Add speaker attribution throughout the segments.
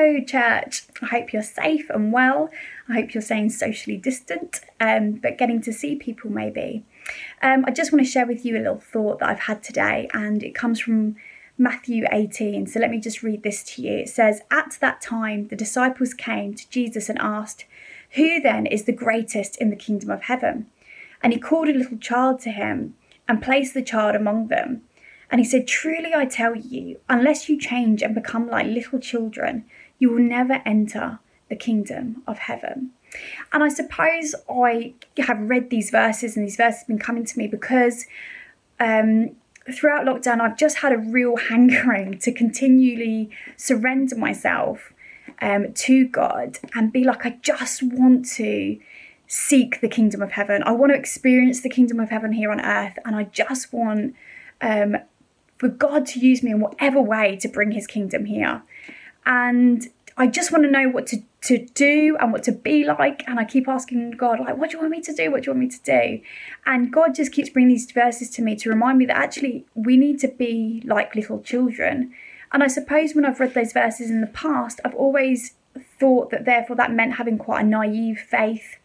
Speaker 1: Hello church, I hope you're safe and well. I hope you're staying socially distant, but getting to see people maybe. I just want to share with you a little thought that I've had today, and it comes from Matthew 18. So let me just read this to you. It says, "At that time the disciples came to Jesus and asked, 'Who then is the greatest in the kingdom of heaven?' And he called a little child to him and placed the child among them. And he said, 'Truly I tell you, unless you change and become like little children, you will never enter the kingdom of heaven.'" And I suppose I have read these verses, and these verses have been coming to me because throughout lockdown, I've just had a real hankering to continually surrender myself to God and be like, I just want to seek the kingdom of heaven. I want to experience the kingdom of heaven here on earth, and I just want for God to use me in whatever way to bring his kingdom here. And I just want to know what to do and what to be like. And I keep asking God, like, what do you want me to do? What do you want me to do? And God just keeps bringing these verses to me to remind me that actually we need to be like little children. And I suppose when I've read those verses in the past, I've always thought that therefore that meant having quite a naive faith,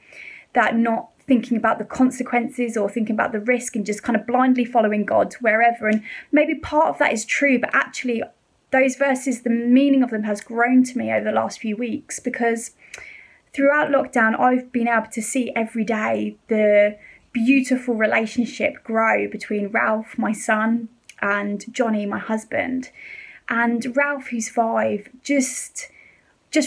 Speaker 1: that not thinking about the consequences or thinking about the risk and just kind of blindly following God to wherever. And maybe part of that is true, but actually those verses, the meaning of them has grown to me over the last few weeks, because throughout lockdown, I've been able to see every day the beautiful relationship grow between Ralph, my son, and Johnny, my husband. And Ralph, who's 5, just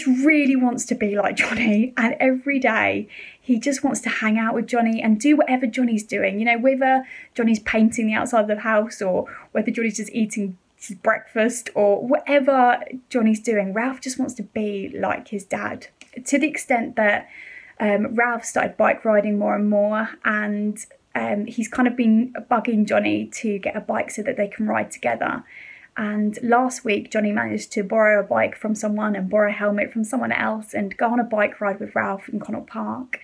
Speaker 1: really wants to be like Johnny, and every day he just wants to hang out with Johnny and do whatever Johnny's doing, you know, whether Johnny's painting the outside of the house or whether Johnny's just eating his breakfast or whatever Johnny's doing. Ralph just wants to be like his dad, to the extent that Ralph started bike riding more and more, and he's kind of been bugging Johnny to get a bike so that they can ride together. And last week, Johnny managed to borrow a bike from someone and borrow a helmet from someone else and go on a bike ride with Ralph in Connaught Park.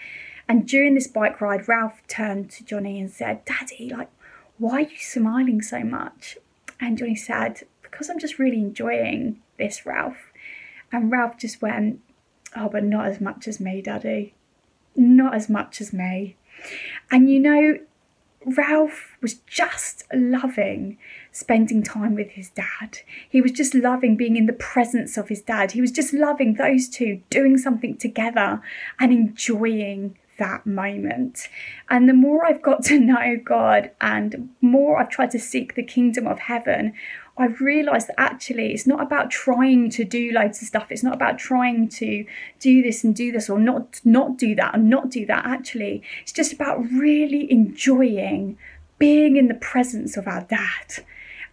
Speaker 1: And during this bike ride, Ralph turned to Johnny and said, "Daddy, like, why are you smiling so much?" And Johnny said, "Because I'm just really enjoying this, Ralph." And Ralph just went, "Oh, but not as much as me, Daddy. Not as much as me." And you know, Ralph was just loving spending time with his dad. He was just loving being in the presence of his dad. He was just loving those two doing something together and enjoying that moment. And the more I've got to know God and more I've tried to seek the kingdom of heaven, I've realised that actually it's not about trying to do loads of stuff. It's not about trying to do this and do this or not do that and not do that. Actually, it's just about really enjoying being in the presence of our dad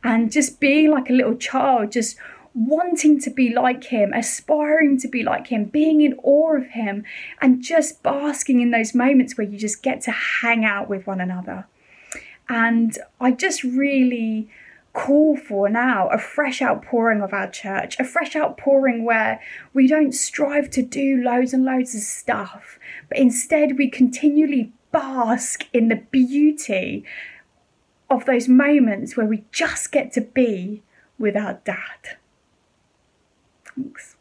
Speaker 1: and just being like a little child, just wanting to be like him, aspiring to be like him, being in awe of him, and just basking in those moments where you just get to hang out with one another. And I just really call for now a fresh outpouring of our church, a fresh outpouring where we don't strive to do loads and loads of stuff, but instead we continually bask in the beauty of those moments where we just get to be with our dad. Thanks.